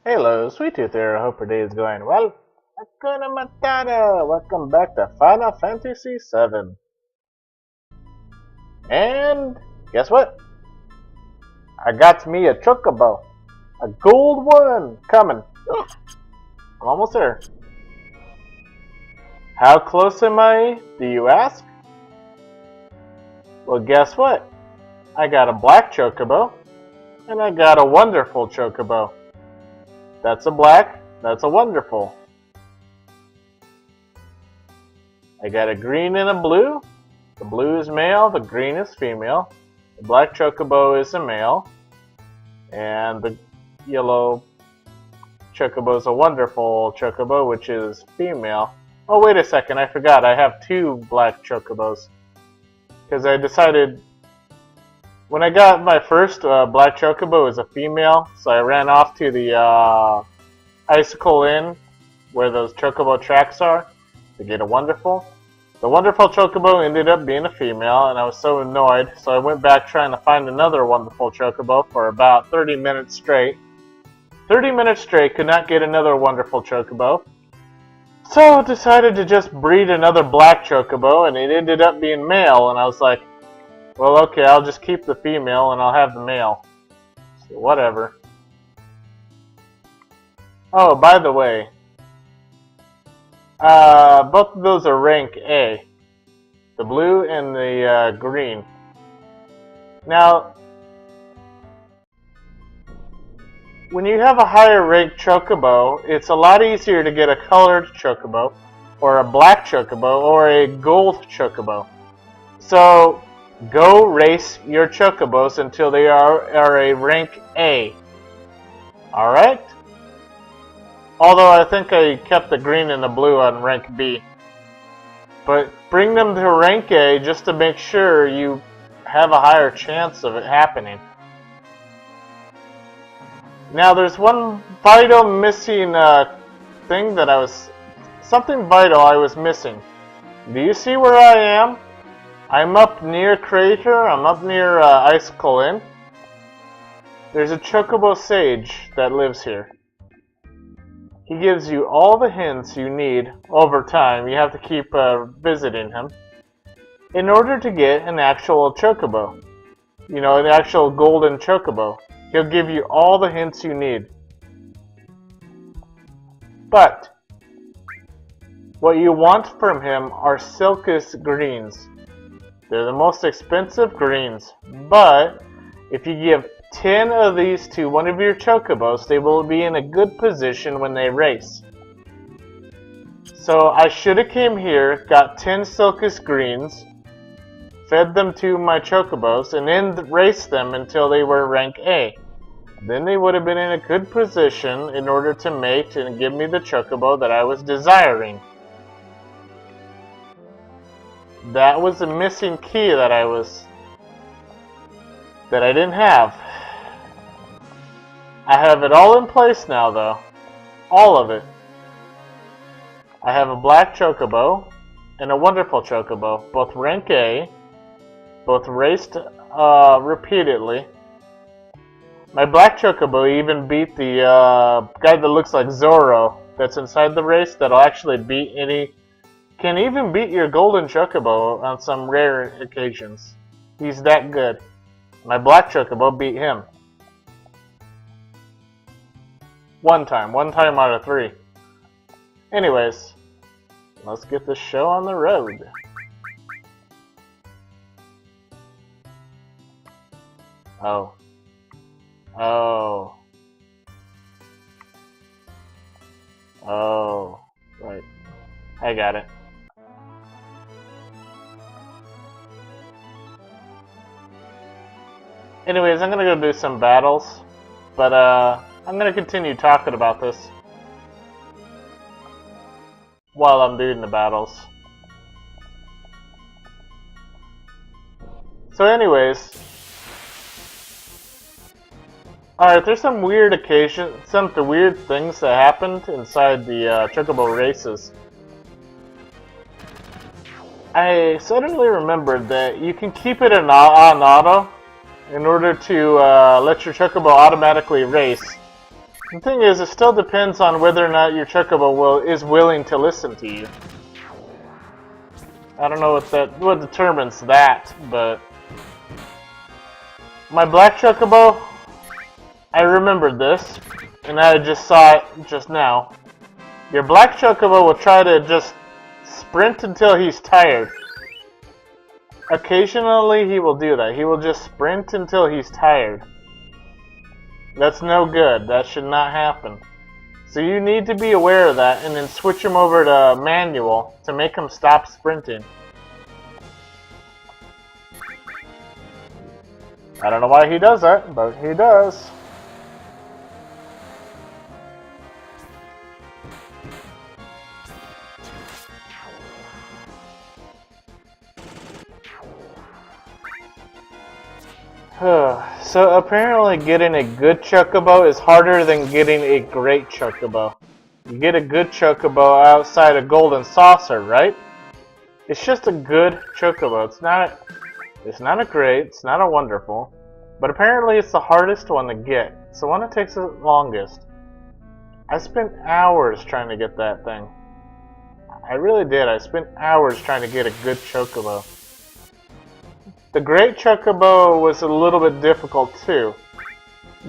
Hello, Sweet Tooth here. I hope your day is going well. Hakuna Matata! Welcome back to Final Fantasy VII. And guess what? I got me a Chocobo. A gold one coming. I'm almost there. How close am I, do you ask? Well, guess what? I got a black Chocobo, and I got a wonderful Chocobo. That's a black, that's a wonderful. I got a green and a blue. The blue is male, the green is female. The black Chocobo is a male. And the yellow Chocobo is a wonderful Chocobo, which is female. Oh, wait a second, I forgot. I have two black Chocobos. Because I decided, when I got my first black Chocobo as a female, so I ran off to the Icicle Inn, where those Chocobo tracks are, to get a wonderful. The wonderful Chocobo ended up being a female, and I was so annoyed, so I went back trying to find another wonderful Chocobo for about 30 minutes straight. 30 minutes straight, could not get another wonderful Chocobo. So I decided to just breed another black Chocobo, and it ended up being male, and I was like, well, okay, I'll just keep the female, and I'll have the male. So whatever. Oh, by the way, both of those are rank A. The blue and the green. Now, when you have a higher rank Chocobo, it's a lot easier to get a colored Chocobo, or a black Chocobo, or a gold Chocobo. So, go race your Chocobos until they are a rank A. Alright? Although I think I kept the green and the blue on rank B. But bring them to rank A just to make sure you have a higher chance of it happening. Now there's one vital missing thing that something vital I was missing. Do you see where I am? I'm up near Crater, I'm up near Icicle Inn. There's a Chocobo Sage that lives here. He gives you all the hints you need over time. You have to keep visiting him in order to get an actual Chocobo. You know, an actual golden Chocobo. He'll give you all the hints you need. But what you want from him are Silkus greens. They're the most expensive greens, but if you give 10 of these to one of your Chocobos, they will be in a good position when they race. So I should have came here, got 10 Silkus greens, fed them to my Chocobos, and then raced them until they were rank A. Then they would have been in a good position in order to mate and give me the Chocobo that I was desiring. That was a missing key that I didn't have. I have it all in place now, though. All of it. I have a black Chocobo and a wonderful Chocobo, both rank A, both raced repeatedly. My black Chocobo even beat the guy that looks like Zoro that's inside the race that'll actually beat any... Can even beat your golden Chocobo on some rare occasions. He's that good. My black Chocobo beat him. One time out of 3. Anyways, let's get this show on the road. Oh. Oh. Oh. Right. I got it. Anyways, I'm gonna go do some battles, but I'm gonna continue talking about this while I'm doing the battles. So anyways, alright, there's some weird weird things that happened inside the Chocobo races. I suddenly remembered that you can keep it on auto in order to let your Chocobo automatically race The thing is, it still depends on whether or not your Chocobo is willing to listen to you. I don't know what determines that, but my black Chocobo, I remembered this, and I just saw it just now. Your black Chocobo will try to just sprint until he's tired. Occasionally he will do that. He will just sprint until he's tired. That's no good. That should not happen. So you need to be aware of that and then switch him over to manual to make him stop sprinting. I don't know why he does that, but he does. So apparently getting a good Chocobo is harder than getting a great Chocobo. You get a good Chocobo outside a golden saucer, right? It's just a good Chocobo. It's not a great, it's not a wonderful, but apparently it's the hardest one to get. It's the one that takes the longest. I spent hours trying to get that thing. I really did. I spent hours trying to get a good Chocobo. The great Chocobo was a little bit difficult too,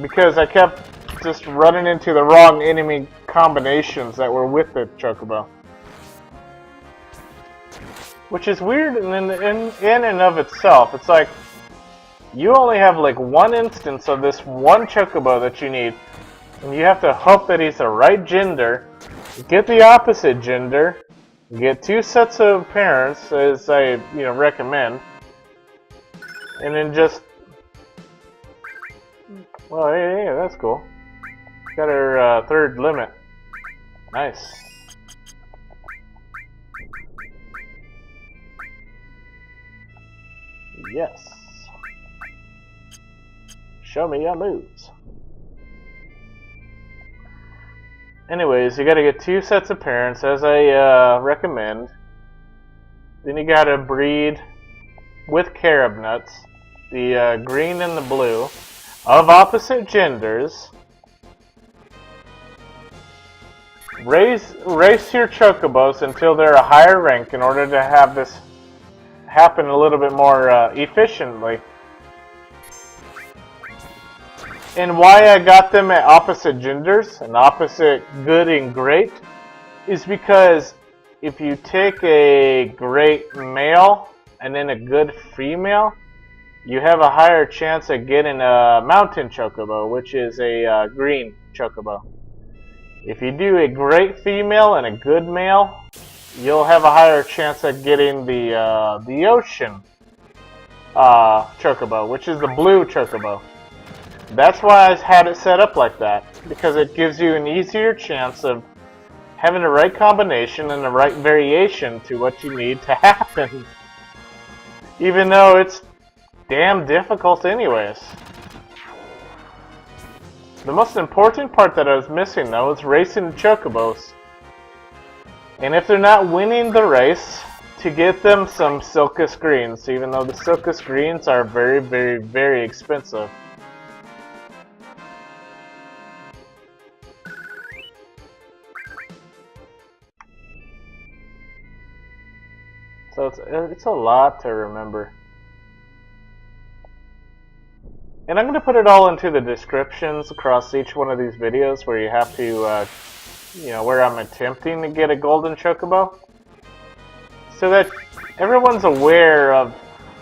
because I kept just running into the wrong enemy combinations that were with the Chocobo. Which is weird in and of itself. It's like, you only have like one instance of this one Chocobo that you need, and you have to hope that he's the right gender, get the opposite gender, get 2 sets of parents, as I recommend, and then just... Well, hey, that's cool. Got our 3rd limit. Nice. Yes. Show me your moves. Anyways, you gotta get 2 sets of parents, as I recommend. Then you gotta breed with carob nuts, the green and the blue, of opposite genders. Race your Chocobos until they're a higher rank in order to have this happen a little bit more efficiently. And why I got them at opposite genders, and opposite good and great, is because if you take a great male and then a good female, you have a higher chance of getting a mountain Chocobo, which is a green Chocobo. If you do a great female and a good male, you'll have a higher chance of getting the ocean Chocobo, which is the blue Chocobo. That's why I had it set up like that, because it gives you an easier chance of having the right combination and the right variation to what you need to happen. Even though it's damn difficult anyways. The most important part that I was missing though is racing the Chocobos. And if they're not winning the race, to get them some Silcus Greens, even though the Silcus Greens are very, very, very expensive. So it's a lot to remember. And I'm going to put it all into the descriptions across each one of these videos where you have to, where I'm attempting to get a golden Chocobo. So that everyone's aware of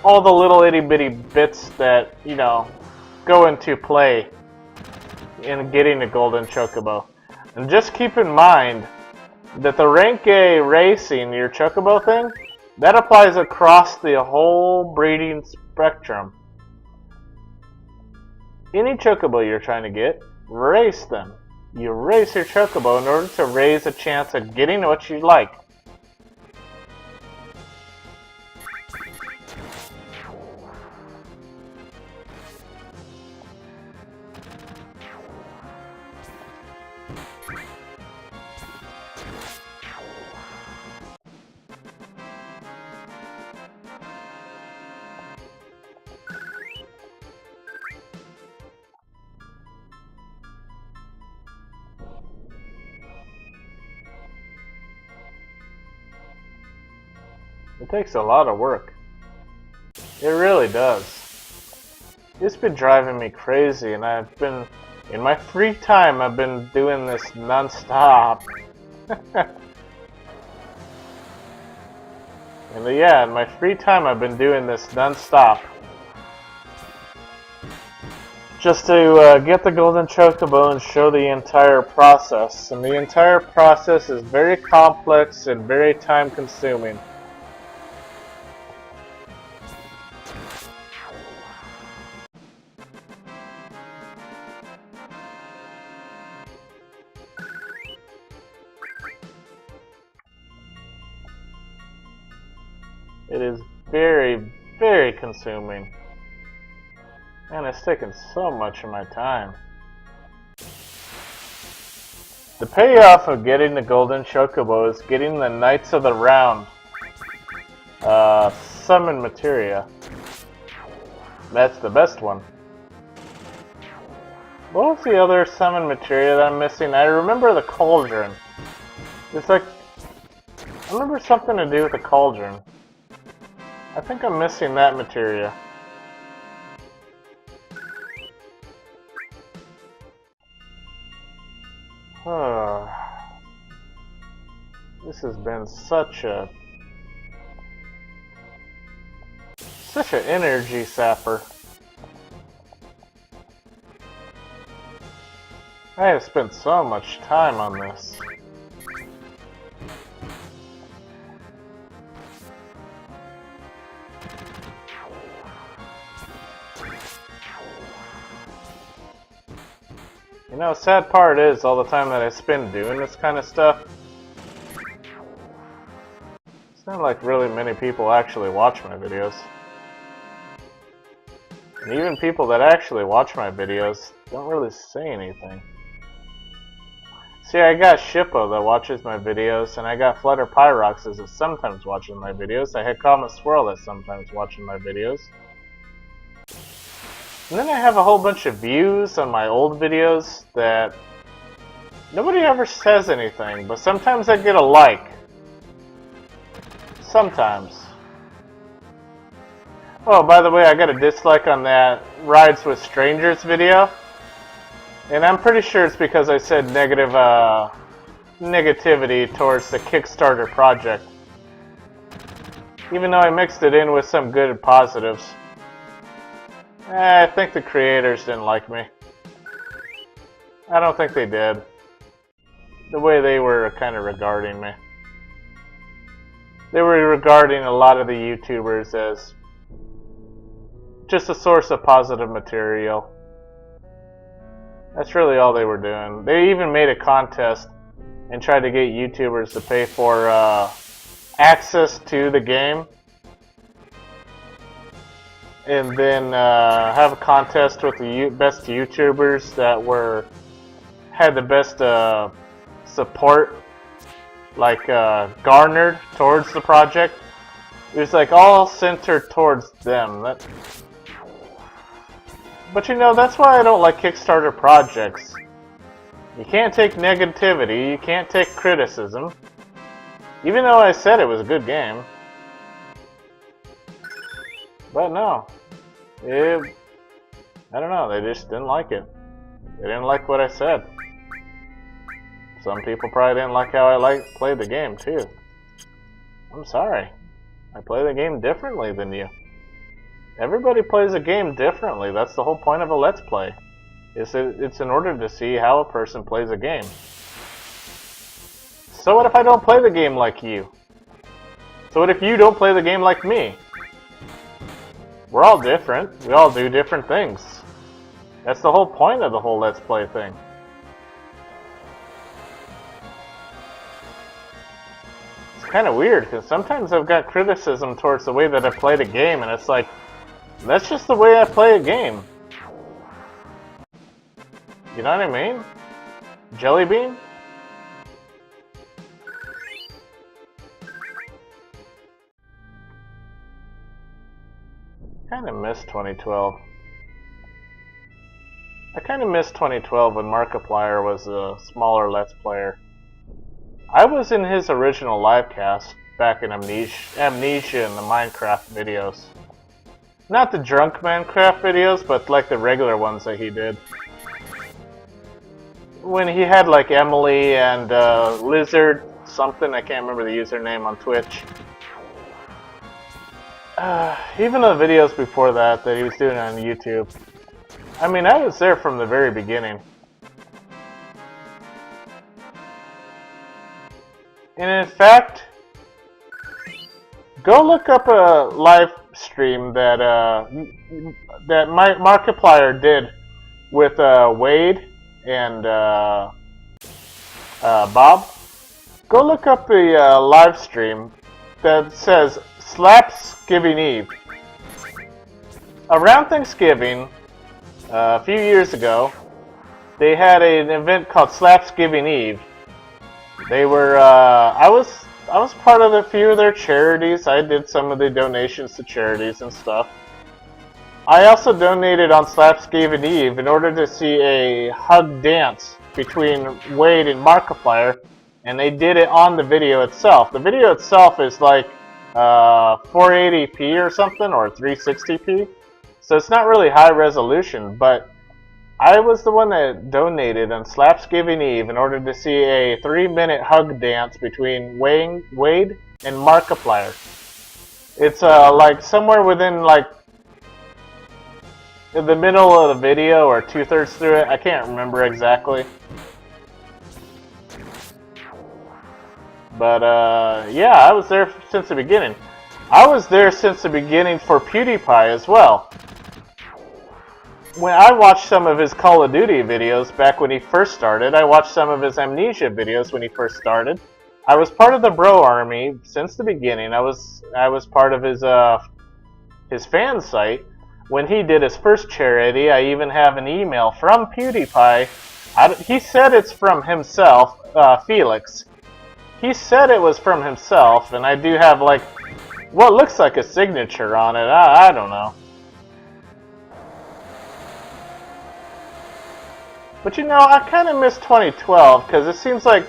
all the little itty bitty bits that, go into play in getting a golden Chocobo. And just keep in mind that the rank A racing, your Chocobo thing, that applies across the whole breeding spectrum. Any Chocobo you're trying to get, race them. You race your Chocobo in order to raise a chance of getting what you like. It takes a lot of work. It really does. It's been driving me crazy, and in my free time, I've been doing this non-stop. Yeah, in my free time, I've been doing this non-stop. Just to get the golden chocobo and show the entire process. And the entire process is very complex and very time-consuming. It is very, very consuming. And it's taken so much of my time. The payoff of getting the golden chocobo is getting the Knights of the Round summon materia. That's the best one. What was the other summon materia that I'm missing? I remember the cauldron. It's like, I remember something to do with the cauldron. I think I'm missing that materia. This has been such an energy sapper. I have spent so much time on this. You know, sad part is all the time that I spend doing this kind of stuff, it's not like really many people actually watch my videos. And even people that actually watch my videos don't really say anything. See, I got Shippo that watches my videos, and I got Flutter Pyrox that sometimes watches my videos. I had Comet Swirl that sometimes watches my videos. And then I have a whole bunch of views on my old videos that nobody ever says anything, but sometimes I get a like. Sometimes. Oh, by the way, I got a dislike on that Rides with Strangers video. And I'm pretty sure it's because I said negativity towards the Kickstarter project. Even though I mixed it in with some good positives. I think the creators didn't like me. I don't think they did. The way they were kind of regarding me. They were regarding a lot of the YouTubers as just a source of positive material. That's really all they were doing. They even made a contest and tried to get YouTubers to pay for access to the game. And then have a contest with the best YouTubers that had the best support, like garnered towards the project. It was like all centered towards them. But you know, that's why I don't like Kickstarter projects. You can't take negativity, you can't take criticism. Even though I said it was a good game. But no. I don't know, they just didn't like it. They didn't like what I said. Some people probably didn't like how I played the game too. I'm sorry. I play the game differently than you. Everybody plays a game differently. That's the whole point of a Let's Play. It's in order to see how a person plays a game. So what if I don't play the game like you? So what if you don't play the game like me? We're all different. We all do different things. That's the whole point of the whole Let's Play thing. It's kind of weird, because sometimes I've got criticism towards the way that I play the game, and it's like, that's just the way I play a game. You know what I mean? Jelly bean? I kind of miss 2012. I kind of miss 2012 when Markiplier was a smaller Let's Player. I was in his original live cast. back in Amnesia and the Minecraft videos. Not the drunk Minecraft videos, but like the regular ones that he did. When he had like Emily and Lizard something, I can't remember the username on Twitch. Even the videos before that he was doing on YouTube. I mean, I was there from the very beginning. And in fact, go look up a live stream that that Markiplier did with Wade and Bob. Go look up the live stream that says Slapsgiving Eve. Around Thanksgiving, a few years ago, they had an event called Slapsgiving Eve. They were, I was part of a few of their charities. I did some of the donations to charities and stuff. I also donated on Slapsgiving Eve in order to see a hug dance between Wade and Markiplier, and they did it on the video itself. The video itself is like 480p or something, or 360p, so it's not really high resolution, but I was the one that donated on Slapsgiving Eve in order to see a 3-minute hug dance between Wade and Markiplier. It's like somewhere within like in the middle of the video or 2/3 through it. I can't remember exactly. But yeah, I was there since the beginning. I was there since the beginning for PewDiePie as well. When I watched some of his Call of Duty videos back when he first started, I watched some of his Amnesia videos when he first started. I was part of the Bro Army since the beginning. I was part of his fan site. When he did his first charity, I even have an email from PewDiePie. He said it's from himself, Felix. He said it was from himself, and I do have like what looks like a signature on it. I don't know. But you know, I kind of miss 2012 because it seems like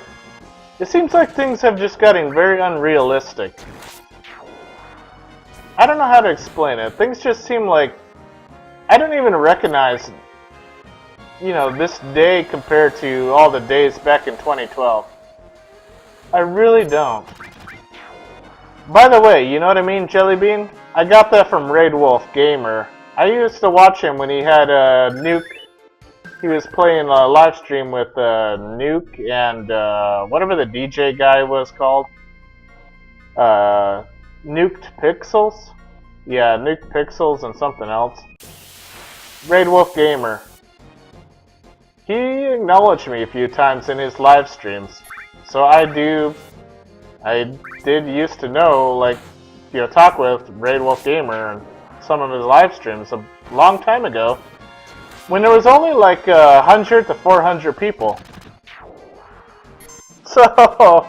things have just gotten very unrealistic. I don't know how to explain it. Things just seem like I don't even recognize, you know, this day compared to all the days back in 2012. I really don't. By the way, you know what I mean, Jellybean? I got that from Raid Wolf Gamer. I used to watch him when he had Nuke. He was playing a live stream with Nuke and whatever the DJ guy was called. Nuked Pixels? Yeah, Nuked Pixels and something else. Raid Wolf Gamer. He acknowledged me a few times in his live streams. So I did used to know, like, you know, talk with Raid Wolf Gamer and some of his live streams a long time ago. When there was only like 100 to 400 people. So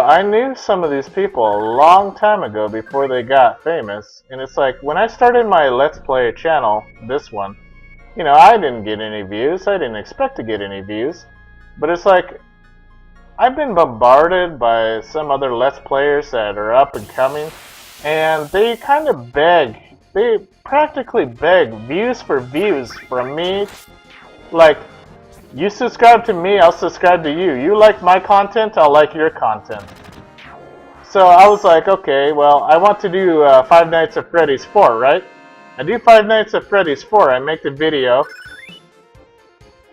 I knew some of these people a long time ago before they got famous. And it's like, when I started my Let's Play channel, this one, you know, I didn't get any views. I didn't expect to get any views. But it's like, I've been bombarded by some other Let's Players that are up and coming. And they kind of beg. They practically beg views for views from me. Like, you subscribe to me, I'll subscribe to you. You like my content, I'll like your content. So I was like, okay, well, I want to do Five Nights at Freddy's 4, right? I do Five Nights at Freddy's 4, I make the video.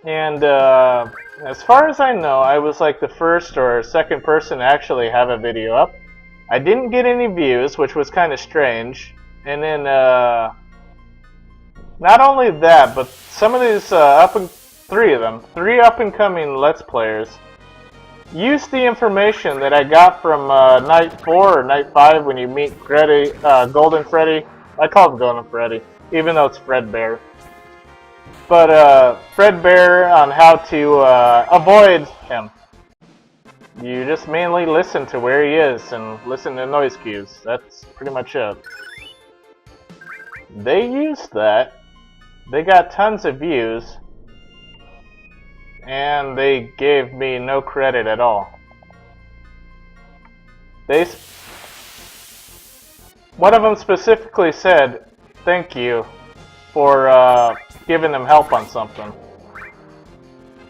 And as far as I know, I was like the first or second person to actually have a video up. I didn't get any views, which was kind of strange. And then, not only that, but some of these three up-and-coming Let's Players used the information that I got from Night 4 or Night 5 when you meet Freddy, Golden Freddy. I call him Golden Freddy, even though it's Fredbear. But Fredbear on how to avoid him. You just mainly listen to where he is and listen to noise cues. That's pretty much it. They used that. They got tons of views. And they gave me no credit at all. one of them specifically said, "Thank you for giving them help on something."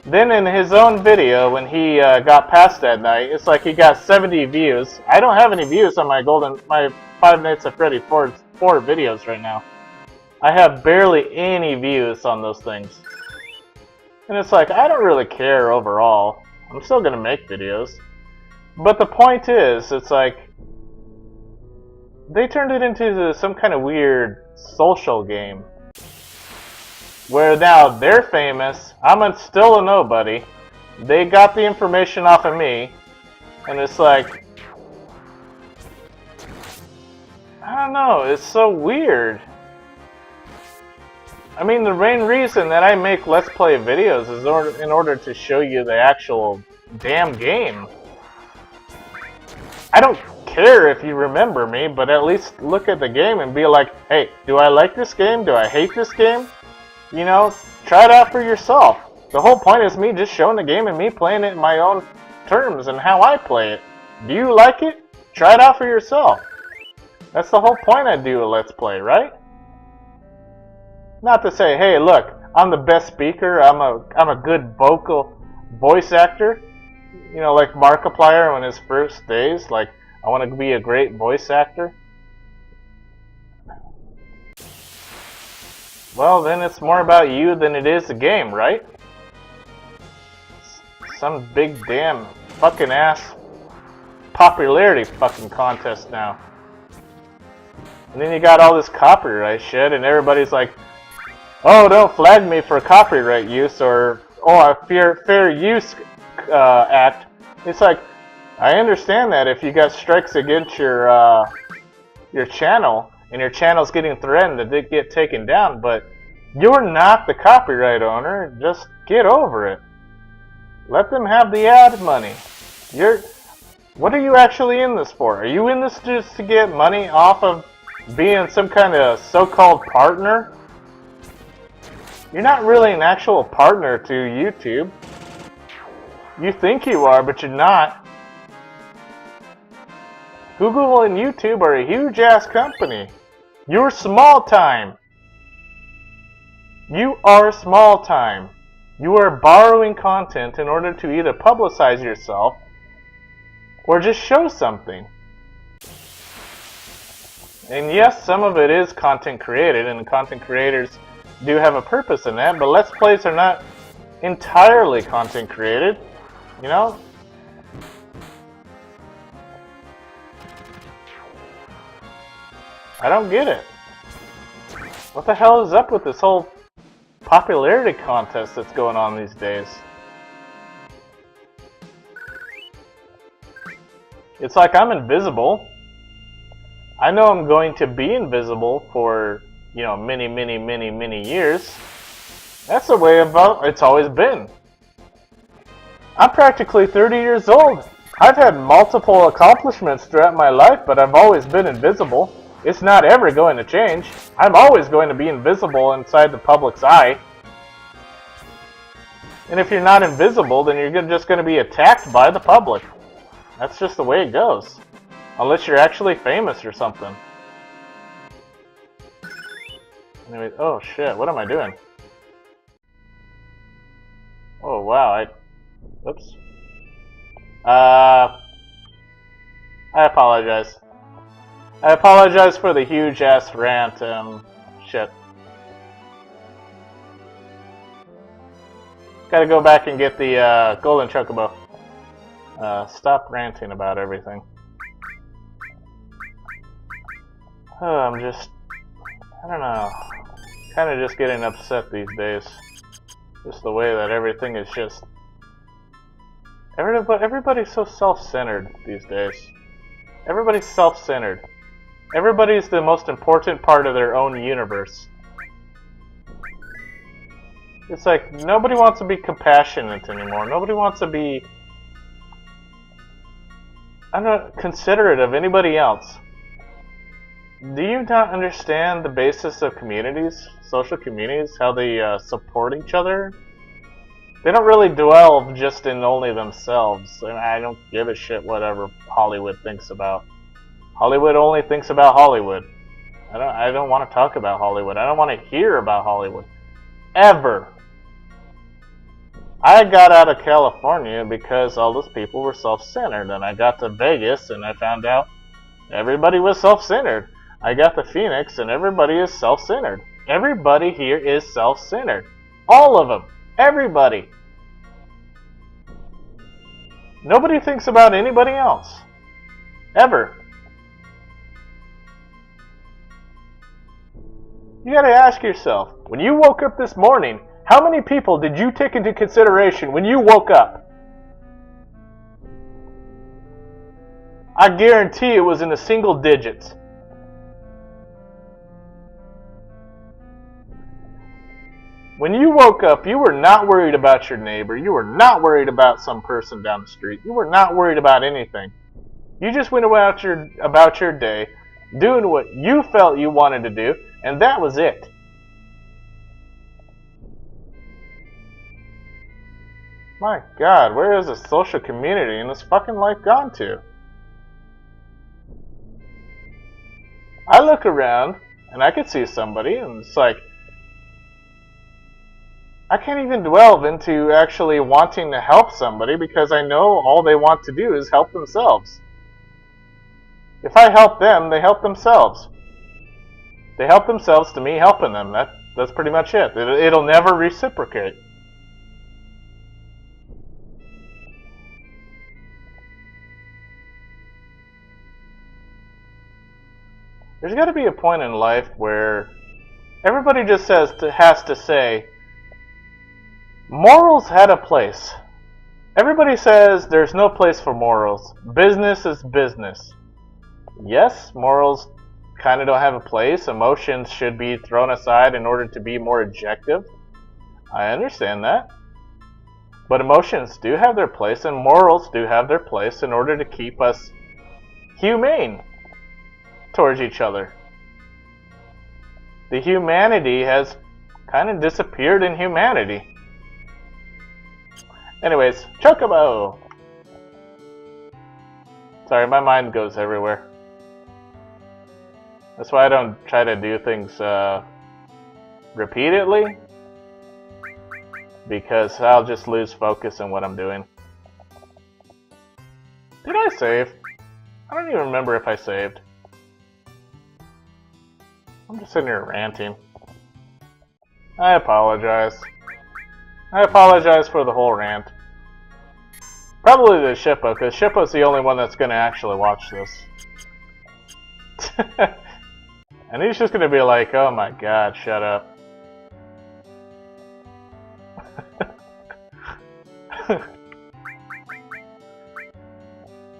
Then in his own video, when he got past that night, it's like he got 70 views. I don't have any views on my Five Nights at Freddy 4 videos right now. I have barely any views on those things. And it's like, I don't really care overall. I'm still gonna make videos. But the point is, it's like, they turned it into some kind of weird social game. Where now they're famous, I'm still a nobody. They got the information off of me, and it's like, I don't know, it's so weird. I mean, the main reason that I make Let's Play videos is in order to show you the actual damn game. I don't care if you remember me, but at least look at the game and be like, hey, do I like this game? Do I hate this game? You know, try it out for yourself. The whole point is me just showing the game and me playing it in my own terms and how I play it. Do you like it? Try it out for yourself. That's the whole point I do a Let's Play, right? Not to say, hey, look, I'm the best speaker, I'm a good voice actor. You know, like Markiplier on his first days, like, I want to be a great voice actor. Well, then it's more about you than it is the game, right? Some big damn fucking ass popularity fucking contest now. And then you got all this copyright shit, and everybody's like, oh, don't flag me for copyright use, or, oh, a fair use act. It's like, I understand that if you got strikes against your channel, and your channel's getting threatened to get taken down, but you're not the copyright owner. Just get over it. Let them have the ad money. What are you actually in this for? Are you in this just to get money off of being some kind of so-called partner? You're not really an actual partner to YouTube. You think you are, but you're not. Google and YouTube are a huge-ass company. You're small time. You are small time. You are borrowing content in order to either publicize yourself or just show something. And yes, some of it is content created, and content creators do have a purpose in that, but Let's Plays are not entirely content created, you know? I don't get it. What the hell is up with this whole popularity contest that's going on these days? It's like I'm invisible. I know I'm going to be invisible for, you know, many, many, many, many years. That's the way it's always been. I'm practically 30 years old. I've had multiple accomplishments throughout my life, but I've always been invisible. It's not ever going to change. I'm always going to be invisible inside the public's eye. And if you're not invisible, then you're just going to be attacked by the public. That's just the way it goes. Unless you're actually famous or something. Anyway, oh shit, what am I doing? Oh wow, oops. I apologize. I apologize for the huge ass rant, shit. Gotta go back and get the golden chocobo. Stop ranting about everything. Oh, I don't know, kind of just getting upset these days. Just the way that everything is just... Everybody's so self-centered these days. Everybody's self-centered. Everybody's the most important part of their own universe. It's like, nobody wants to be compassionate anymore. Nobody wants to be... I don't know, considerate of anybody else. Do you not understand the basis of communities, social communities, how they support each other? They don't really dwell just in only themselves. And I don't give a shit whatever Hollywood thinks about. Hollywood only thinks about Hollywood. I don't want to talk about Hollywood. I don't want to hear about Hollywood. Ever. I got out of California because all those people were self-centered. And I got to Vegas and I found out everybody was self-centered. I got to Phoenix and everybody is self-centered. Everybody here is self-centered. All of them. Everybody. Nobody thinks about anybody else. Ever. You gotta ask yourself, when you woke up this morning, how many people did you take into consideration when you woke up? I guarantee it was in the single digits. When you woke up, you were not worried about your neighbor. You were not worried about some person down the street. You were not worried about anything. You just went about your day, doing what you felt you wanted to do, and that was it. My God, where is the social community in this fucking life gone to? I look around, and I could see somebody, and it's like, I can't even delve into actually wanting to help somebody because I know all they want to do is help themselves. If I help them, they help themselves. They help themselves to me helping them. That's pretty much it. It'll never reciprocate. There's got to be a point in life where everybody just has to say, morals had a place. Everybody says there's no place for morals. Business is business. Yes, morals kind of don't have a place. Emotions should be thrown aside in order to be more objective. I understand that. But emotions do have their place, and morals do have their place in order to keep us humane towards each other. The humanity has kind of disappeared in humanity. Anyways, Chocobo! Sorry, my mind goes everywhere. That's why I don't try to do things repeatedly, because I'll just lose focus in what I'm doing. Did I save? I don't even remember if I saved. I'm just sitting here ranting. I apologize. I apologize for the whole rant. Probably to Shippo, because Shippo's the only one that's going to actually watch this. And he's just going to be like, oh my God, shut up.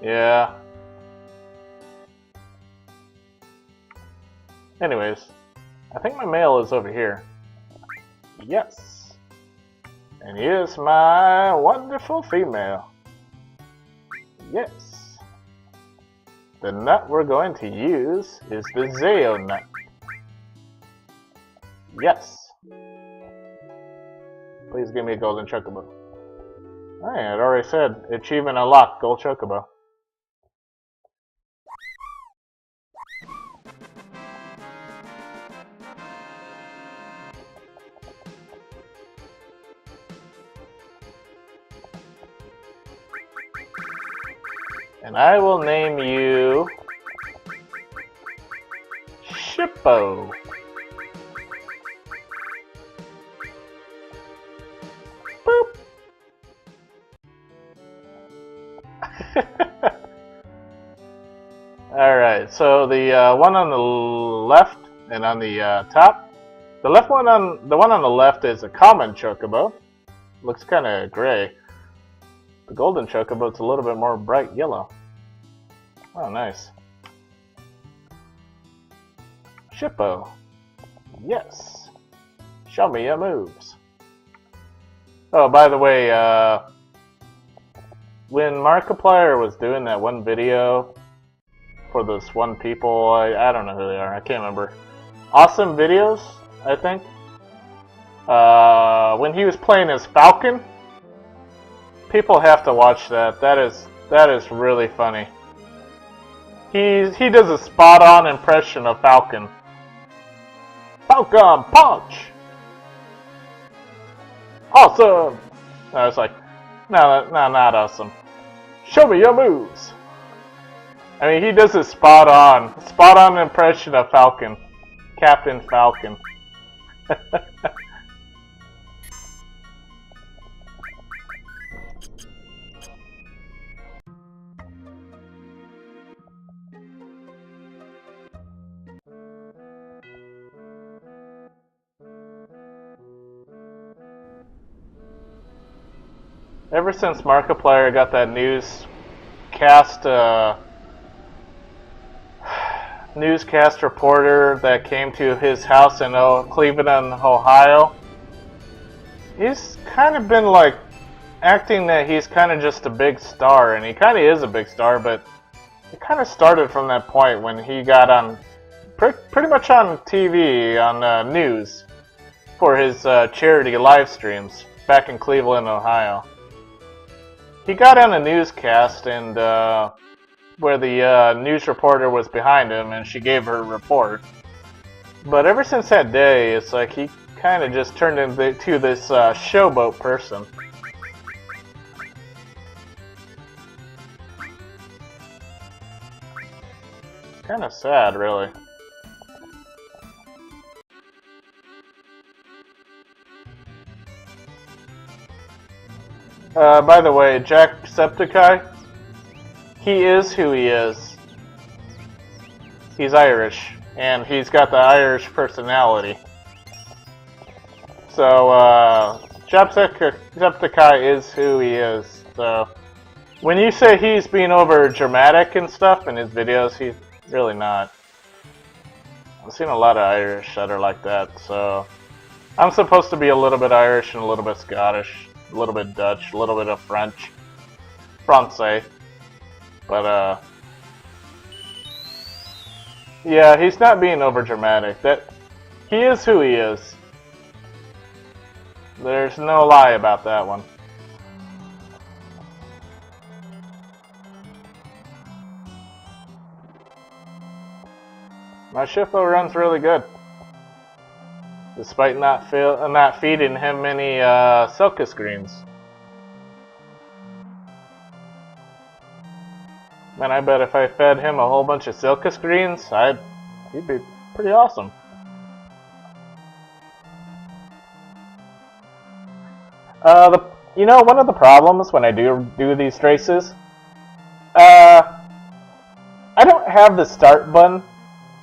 Yeah. Anyways, I think my mail is over here. Yes. And here's my wonderful female. Yes. The nut we're going to use is the Zeo nut. Yes. Please give me a golden chocobo. Alright, it already said achievement unlocked, gold chocobo. And I will name you Shippo. Boop. Alright, so the one on the left and on the top. The one on the left is a common chocobo. Looks kind of gray. The golden chocobo is a little bit more bright yellow. Oh, nice. Shippo. Yes. Show me your moves. Oh, by the way, when Markiplier was doing that one video for this one people, I don't know who they are, I can't remember. Awesome Videos, I think. When he was playing as Falcon, People have to watch that. That is really funny. He does a spot-on impression of Falcon. Falcon punch! Awesome! I was like, no, not awesome. Show me your moves. I mean, he does a spot-on impression of Falcon, Captain Falcon. Ever since Markiplier got that newscast reporter that came to his house in Cleveland, Ohio, he's kind of been like acting that he's kind of just a big star, and he kind of is a big star, but it kind of started from that point when he got on pretty much on TV, on news, for his charity live streams back in Cleveland, Ohio. He got on a newscast and where the news reporter was behind him and she gave her report. But ever since that day, it's like he kind of just turned into this showboat person. Kind of sad, really. By the way, Jacksepticeye, he is who he is. He's Irish, and he's got the Irish personality. So, Jacksepticeye is who he is. So, when you say he's being over dramatic and stuff in his videos, he's really not. I've seen a lot of Irish that are like that, so I'm supposed to be a little bit Irish and a little bit Scottish, a little bit Dutch, a little bit of French, Francais, but yeah, he's not being over dramatic. That he is who he is. There's no lie about that one. My Shifo runs really good, despite not feeding him any Silkus greens. Man, I bet if I fed him a whole bunch of Silkus greens, he'd be pretty awesome. One of the problems when I do these races, I don't have the start button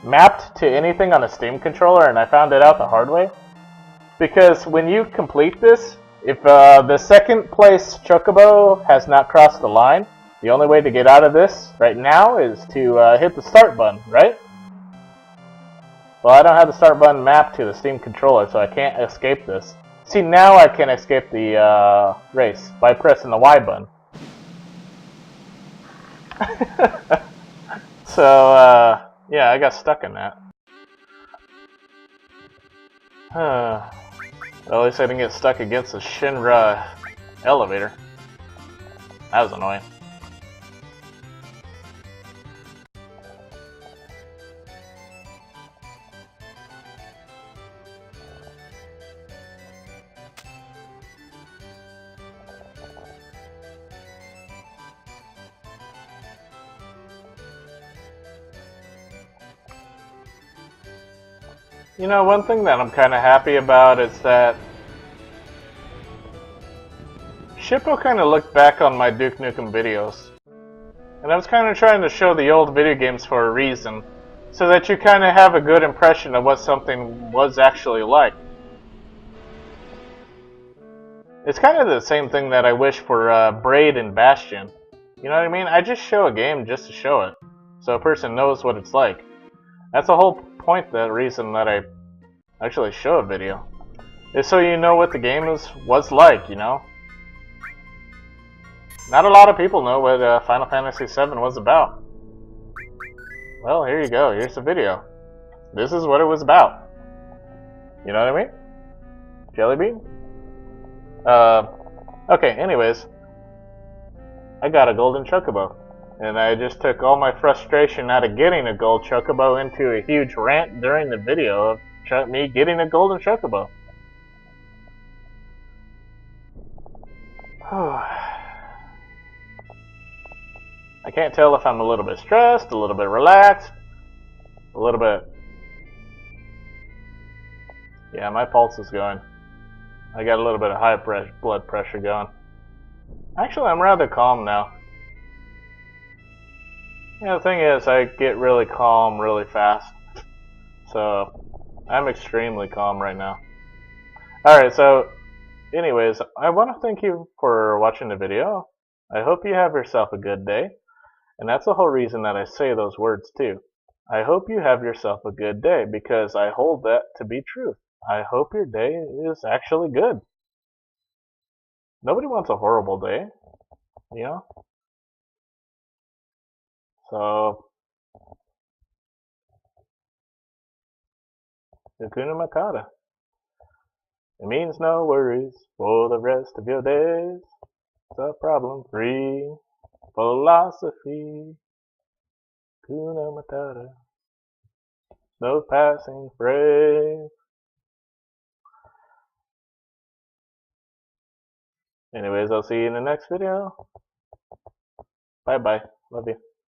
mapped to anything on a Steam controller, and I found it out the hard way. Because when you complete this, if the second place Chocobo has not crossed the line, the only way to get out of this right now is to hit the start button, right? Well, I don't have the start button mapped to the Steam controller, so I can't escape this. See, now I can escape the race by pressing the Y button. So, yeah, I got stuck in that. Well, at least I didn't get stuck against the Shinra elevator. That was annoying. You know, one thing that I'm kind of happy about is that Shippo kind of looked back on my Duke Nukem videos. And I was kind of trying to show the old video games for a reason, so that you kind of have a good impression of what something was actually like. It's kind of the same thing that I wish for Braid and Bastion. You know what I mean? I just show a game just to show it, so a person knows what it's like. That's the whole point, the reason that I actually show a video, is so you know what the game was like, you know? Not a lot of people know what Final Fantasy VII was about. Well, here you go, here's the video. This is what it was about. You know what I mean? Jelly bean? Okay, anyways. I got a golden chocobo. And I just took all my frustration out of getting a gold chocobo into a huge rant during the video of me getting a golden chocobo. I can't tell if I'm a little bit stressed, a little bit relaxed, a little bit... Yeah, my pulse is going. I got a little bit of high blood pressure going. Actually, I'm rather calm now. Yeah, the thing is, I get really calm really fast. So, I'm extremely calm right now. Alright, so, anyways, I want to thank you for watching the video. I hope you have yourself a good day. And that's the whole reason that I say those words too. I hope you have yourself a good day, because I hold that to be true. I hope your day is actually good. Nobody wants a horrible day, you know? So, Hakuna Matata. It means no worries for the rest of your days. It's a problem-free philosophy. Hakuna Matata. No passing phrase. Anyways, I'll see you in the next video. Bye-bye. Love you.